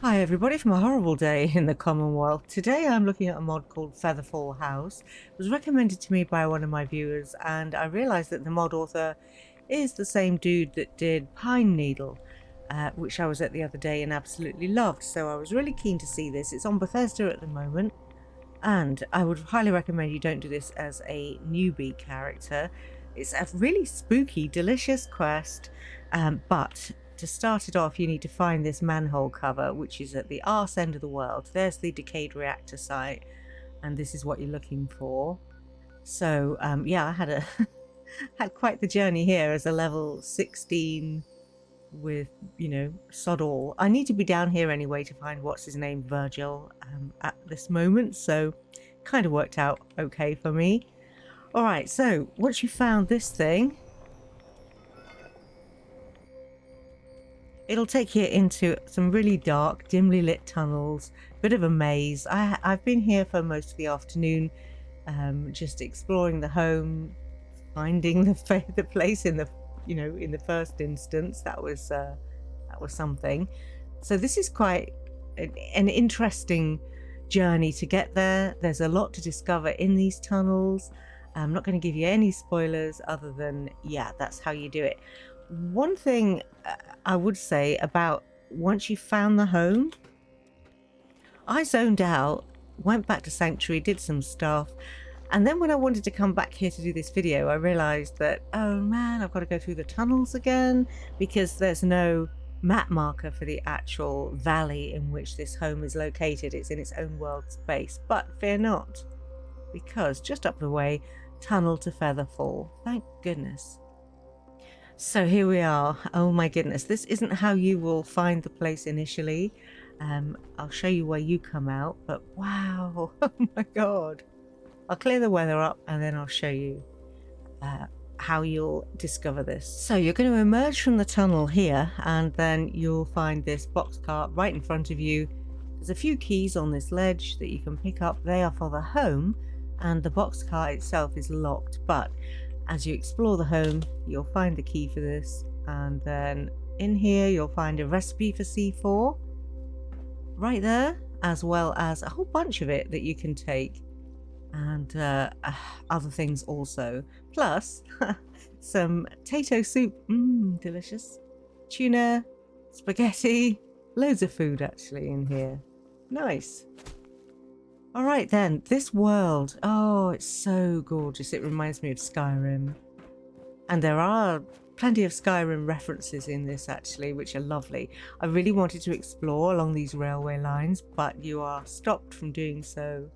Hi everybody from a horrible day in the Commonwealth. Today I'm looking at a mod called Featherfall House. It was recommended to me by one of my viewers and I realised that the mod author is the same dude that did Pineneedle, which I was at the other day and absolutely loved. So I was really keen to see this. It's on Bethesda at the moment and I would highly recommend you don't do this as a newbie character. It's a really spooky, delicious quest, but to start it off, you need to find this manhole cover, which is at the arse end of the world. There's the decayed reactor site, and this is what you're looking for. So, yeah, I had had quite the journey here as a level 16 with, sod all. I need to be down here anyway to find what's his name, Virgil, at this moment. So, kind of worked out okay for me. All right, so once you found this thing, it'll take you into some really dark, dimly lit tunnels, bit of a maze. I've been here for most of the afternoon, just exploring the home, finding the place in the, in the first instance. That was something. So this is quite an interesting journey to get there. There's a lot to discover in these tunnels. I'm not going to give you any spoilers other than, yeah, that's how you do it. One thing I would say about once you found the home, I zoned out, went back to Sanctuary, did some stuff, and then when I wanted to come back here to do this video, I realized that, oh man, I've got to go through the tunnels again because there's no map marker for the actual valley in which this home is located. It's in its own world space, but fear not, because just up the way, tunnel to Featherfall. Thank goodness. So here we are. Oh my goodness, this isn't how you will find the place initially. I'll show you where you come out, but wow, oh my god. I'll clear the weather up and then I'll show you how you'll discover this. So you're going to emerge from the tunnel here and then you'll find this box cart right in front of you. There's a few keys on this ledge that you can pick up. They are for the home and the box cart itself is locked, but as you explore the home, you'll find the key for this, and then in here you'll find a recipe for C4 right there, as well as a whole bunch of it that you can take, and other things also, plus some potato soup, delicious, tuna, spaghetti, loads of food actually in here. Nice. All right then, this world, oh, it's so gorgeous. It reminds me of Skyrim. And there are plenty of Skyrim references in this actually, which are lovely. I really wanted to explore along these railway lines, but you are stopped from doing so.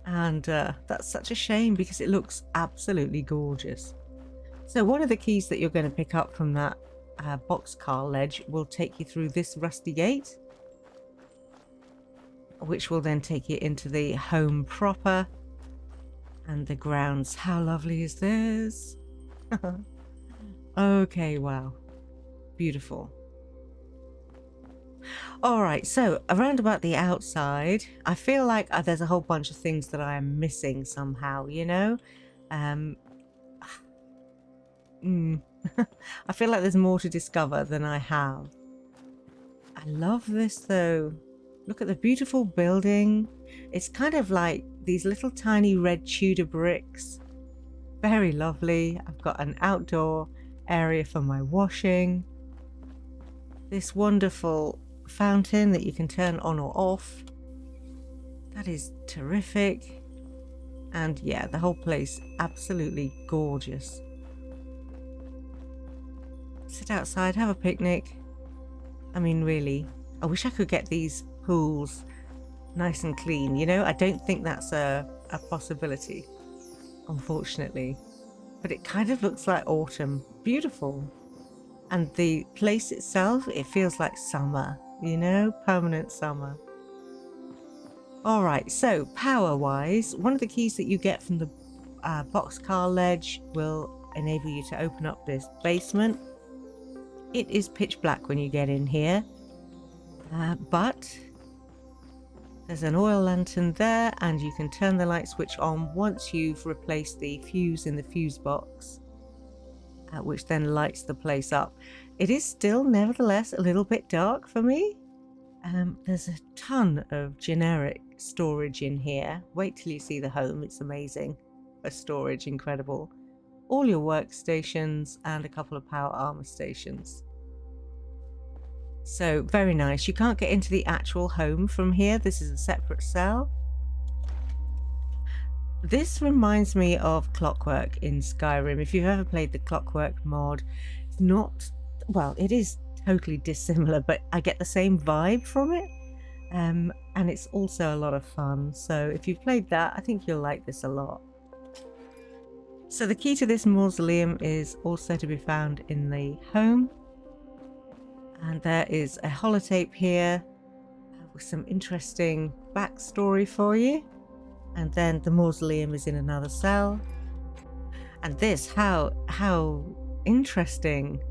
And that's such a shame because it looks absolutely gorgeous. So one of the keys that you're going to pick up from that boxcar ledge will take you through this rusty gate, which will then take you into the home proper and the grounds. How lovely is this? Okay, wow. Beautiful. All right, so around about the outside, I feel like there's a whole bunch of things that I am missing somehow, you know? I feel like there's more to discover than I have. I love this though. Look at the beautiful building. It's kind of like these little tiny red Tudor bricks. Very lovely. I've got an outdoor area for my washing. This wonderful fountain that you can turn on or off. That is terrific. And yeah, the whole place absolutely gorgeous. Sit outside, have a picnic. I mean, really, I wish I could get these pools nice and clean, you know? I don't think that's a possibility, unfortunately. But it kind of looks like autumn. Beautiful. And the place itself, it feels like summer, you know? Permanent summer. All right, so power-wise, one of the keys that you get from the boxcar ledge will enable you to open up this basement. It is pitch black when you get in here, but there's an oil lantern there and you can turn the light switch on once you've replaced the fuse in the fuse box, which then lights the place up. it is still nevertheless a little bit dark for me. There's a ton of generic storage in here. Wait till you see the home, it's amazing. For storage, incredible. All your workstations and a couple of power armor stations. So very nice. You can't get into the actual home from here. This is a separate cell. This reminds me of Clockwork in Skyrim. If you've ever played the Clockwork mod, it's not, well, it is totally dissimilar, but I get the same vibe from it. And it's also a lot of fun. So if you've played that, I think you'll like this a lot. So the key to this mausoleum is also to be found in the home. And there is a holotape here with some interesting backstory for you. And then the mausoleum is in another cell. And this, how interesting.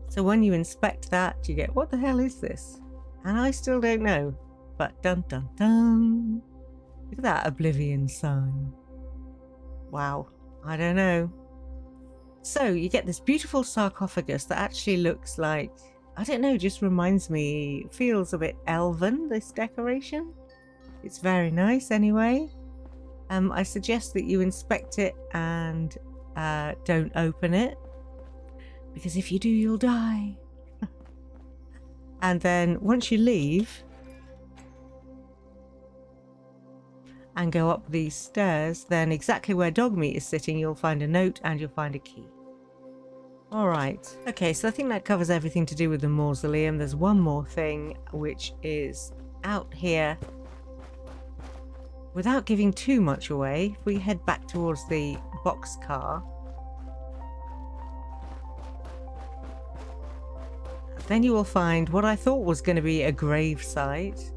So when you inspect that, you get, what the hell is this? And I still don't know. But dun dun dun. Look at that Oblivion sign. Wow, I don't know. So you get this beautiful sarcophagus that actually looks like, I don't know, just reminds me, feels a bit elven, this decoration. It's very nice anyway. I suggest that you inspect it and don't open it, because if you do, you'll die. And then once you leave and go up these stairs, then exactly where Dogmeat is sitting, you'll find a note and you'll find a key. All right. Okay, so I think that covers everything to do with the mausoleum. There's one more thing, which is out here. Without giving too much away, if we head back towards the boxcar, then you will find what I thought was going to be a grave site.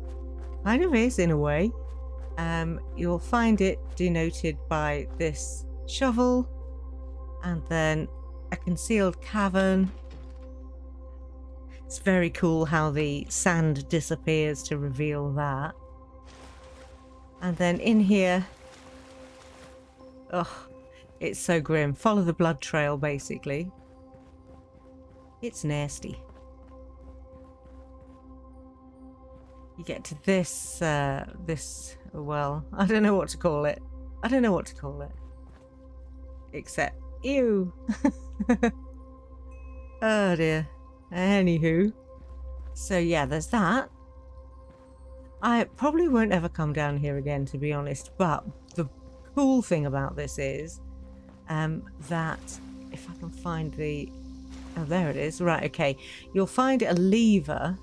Kind of is, in a way. You'll find it denoted by this shovel and then a concealed cavern. It's very cool how the sand disappears to reveal that. And then in here, oh, it's so grim. Follow the blood trail, basically. It's nasty. You get to this, well, I don't know what to call it. I don't know what to call it. Except, ew. Oh dear. Anywho. So yeah, there's that. I probably won't ever come down here again, to be honest, but the cool thing about this is that if I can find the... Oh, there it is. Right, okay. You'll find a lever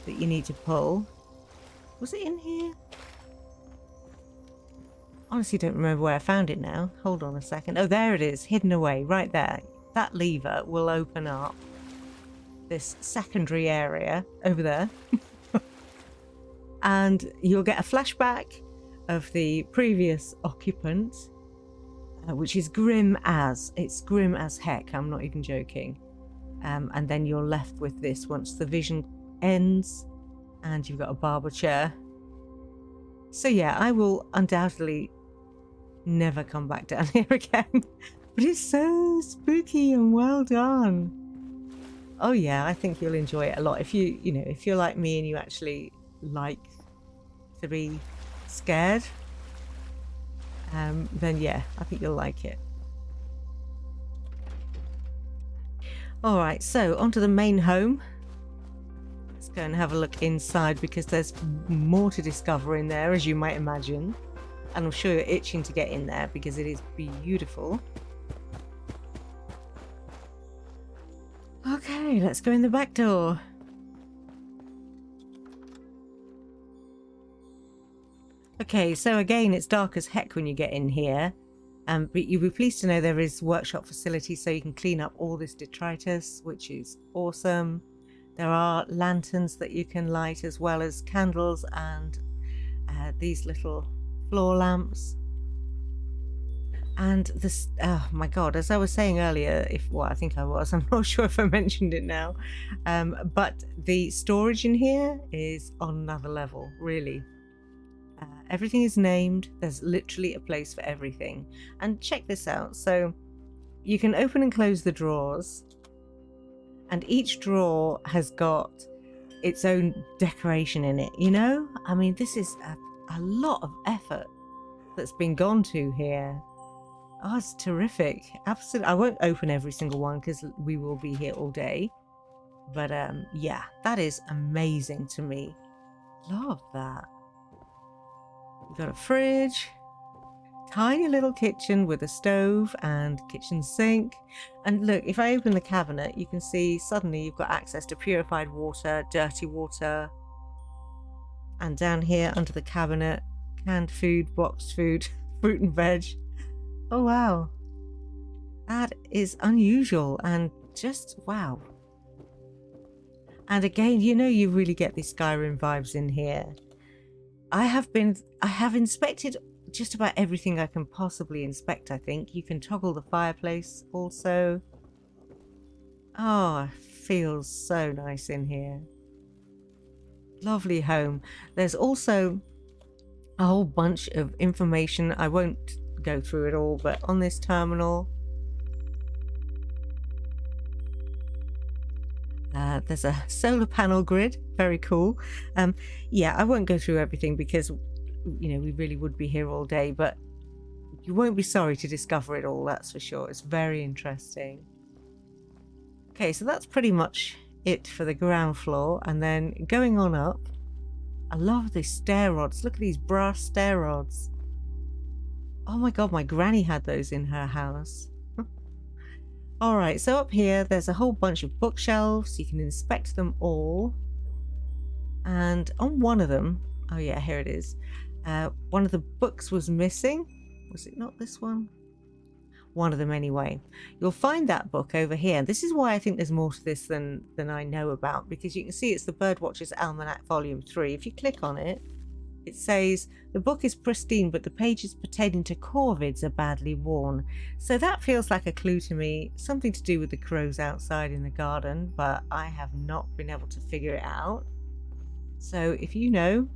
that you need to pull. Was it in here? Honestly, don't remember where I found it now. Hold on a second. Oh, there it is, hidden away, right there. That lever will open up this secondary area over there. And you'll get a flashback of the previous occupant, which is grim as. It's grim as heck, I'm not even joking. And then you're left with this once the vision ends and you've got a barber chair. So yeah, I will undoubtedly never come back down here again. But it's so spooky and well done. Oh yeah, I think you'll enjoy it a lot. If if you're like me and you actually like to be scared, then yeah, I think you'll like it. All right, so onto the main home. Let's go and have a look inside, because there's more to discover in there, as you might imagine. And I'm sure you're itching to get in there because it is beautiful. Okay, let's go in the back door. Okay, so again, it's dark as heck when you get in here. But you'll be pleased to know there is workshop facilities so you can clean up all this detritus, which is awesome. There are lanterns that you can light, as well as candles and these little floor lamps. And this, oh my god, as I was saying earlier, I think I was, I'm not sure if I mentioned it now, but the storage in here is on another level, really. Everything is named. There's literally a place for everything. And check this out. So you can open and close the drawers. And each drawer has got its own decoration in it, you know? I mean, this is a lot of effort that's been gone to here. Oh, it's terrific. Absolutely. I won't open every single one because we will be here all day. But yeah, that is amazing to me. Love that. We've got a fridge, tiny little kitchen with a stove and kitchen sink. And look, if I open the cabinet, you can see suddenly you've got access to purified water, dirty water. And down here under the cabinet, canned food, boxed food, fruit and veg. Oh, wow. That is unusual and just wow. And again, you know, you really get these Skyrim vibes in here. I have inspected just about everything I can possibly inspect, I think. You can toggle the fireplace also. Oh, it feels so nice in here. Lovely home. There's also a whole bunch of information. I won't go through it all, but on this terminal, there's a solar panel grid. Very cool. Yeah, I won't go through everything because, you know, we really would be here all day, but you won't be sorry to discover it all, that's for sure. It's very interesting. Okay, so that's pretty much it for the ground floor. And then going on up, I love these stair rods. Look at these brass stair rods. Oh my god, my granny had those in her house. Alright, so up here there's a whole bunch of bookshelves. You can inspect them all. And on one of them, oh yeah, here it is. One of the books was missing. Was it not this one? One of them anyway. You'll find that book over here. This is why I think there's more to this than I know about, because you can see it's the Birdwatcher's Almanac Volume 3. If you click on it, it says the book is pristine, but the pages pertaining to corvids are badly worn. So that feels like a clue to me, something to do with the crows outside in the garden, but I have not been able to figure it out. So if you know,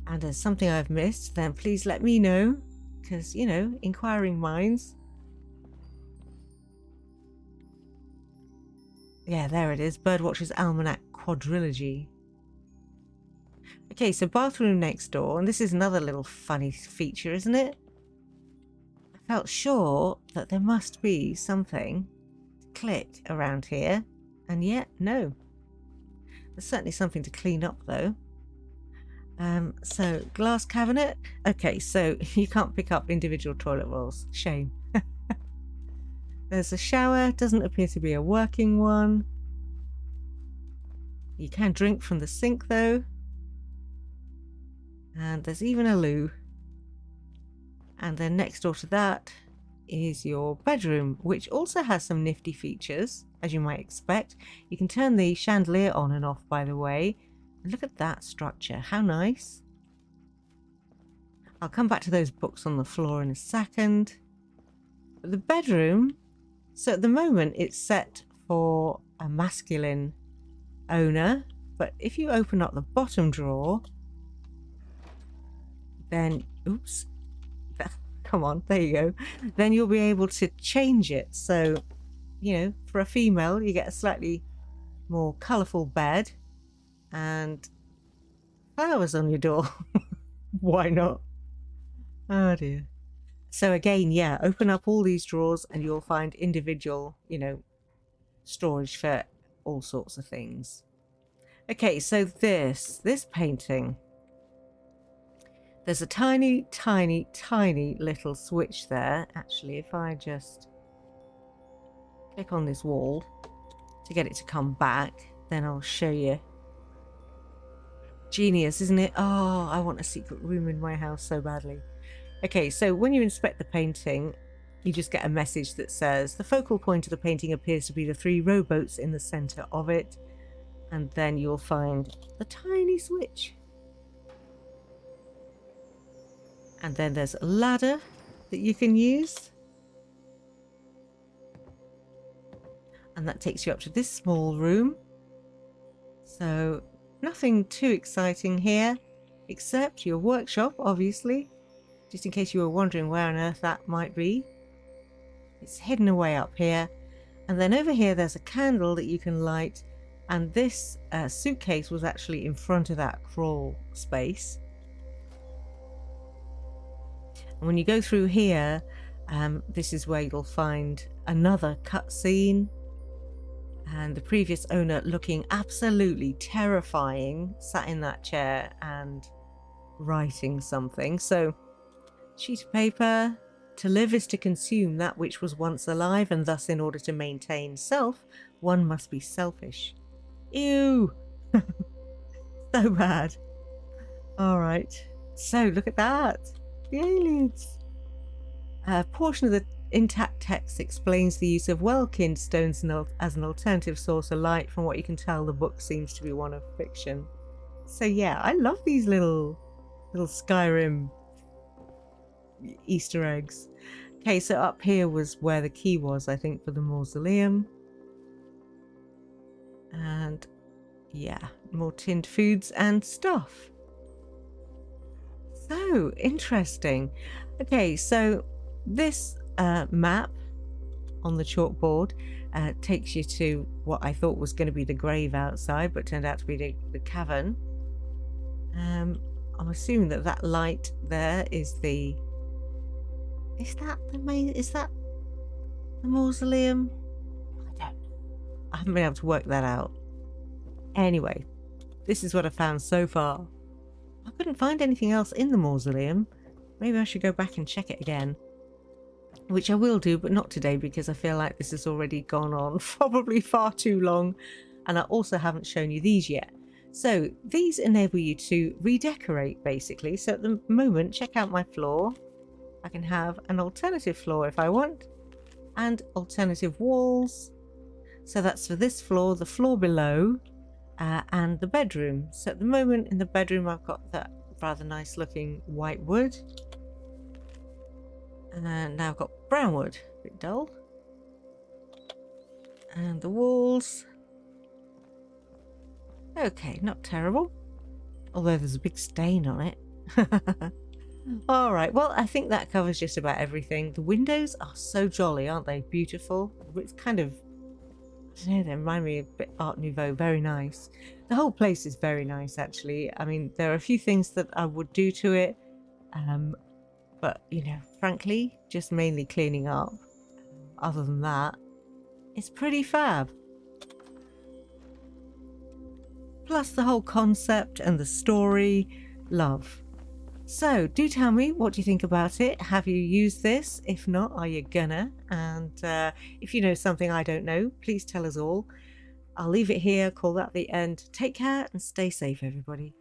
and there's something I've missed, then please let me know, because, you know, inquiring minds. Yeah, there it is, Birdwatcher's Almanac Quadrilogy. Okay, so bathroom next door, and this is another little funny feature, isn't it? I felt sure that there must be something to click around here, and yet, no. There's certainly something to clean up, though. So, glass cabinet. Okay, so you can't pick up individual toilet rolls. Shame. There's a shower. Doesn't appear to be a working one. You can drink from the sink, though. And there's even a loo. And then next door to that is your bedroom, which also has some nifty features, as you might expect. You can turn the chandelier on and off, by the way. And look at that structure. How nice. I'll come back to those books on the floor in a second. But the bedroom, so at the moment it's set for a masculine owner, but if you open up the bottom drawer, then, oops, come on, there you go. Then you'll be able to change it. So, you know, for a female, you get a slightly more colourful bed and flowers on your door. Why not? Oh dear. So again, yeah, open up all these drawers and you'll find individual, you know, storage for all sorts of things. Okay, so this painting. There's a tiny, tiny, tiny little switch there. Actually, if I just click on this wall to get it to come back, then I'll show you. Genius, isn't it? Oh, I want a secret room in my house so badly. Okay, so when you inspect the painting, you just get a message that says the focal point of the painting appears to be the 3 rowboats in the center of it. And then you'll find the tiny switch. And then there's a ladder that you can use. And that takes you up to this small room. So nothing too exciting here, except your workshop, obviously. Just in case you were wondering where on earth that might be. It's hidden away up here. And then over here, there's a candle that you can light. And this suitcase was actually in front of that crawl space. And when you go through here, this is where you'll find another cutscene. And the previous owner, looking absolutely terrifying, sat in that chair and writing something. So, sheet of paper. To live is to consume that which was once alive, and thus in order to maintain self, one must be selfish. Ew! So bad. Alright, so look at that. The aliens. A portion of the intact text explains the use of well-kinned stones as an alternative source of light. From what you can tell, the book seems to be one of fiction. So yeah, I love these little Skyrim Easter eggs. Okay, so up here was where the key was, I think, for the mausoleum. And yeah, more tinned foods and stuff. So interesting. Okay, so this map on the chalkboard takes you to what I thought was going to be the grave outside, but turned out to be the cavern. I'm assuming that light there is the... Is that the mausoleum? I don't know. I haven't been able to work that out. Anyway, this is what I found so far. I couldn't find anything else in the mausoleum. Maybe I should go back and check it again. Which I will do, but not today, because I feel like this has already gone on probably far too long. And I also haven't shown you these yet. So these enable you to redecorate, basically. So at the moment, check out my floor. I can have an alternative floor if I want, and alternative walls. So that's for this floor, the floor below, and the bedroom. So at the moment in the bedroom, I've got that rather nice looking white wood. And now I've got brown wood, a bit dull. And the walls. Okay, not terrible. Although there's a big stain on it. Alright, well, I think that covers just about everything. The windows are so jolly, aren't they? Beautiful. It's kind of, I don't know, they remind me a bit Art Nouveau. Very nice. The whole place is very nice, actually. I mean, there are a few things that I would do to it. But, you know, frankly, just mainly cleaning up. Other than that, it's pretty fab. Plus the whole concept and the story. Love. So, do tell me, what do you think about it? Have you used this? If not, are you gonna? And if you know something I don't know, please tell us all. I'll leave it here, call that the end. Take care and stay safe, everybody.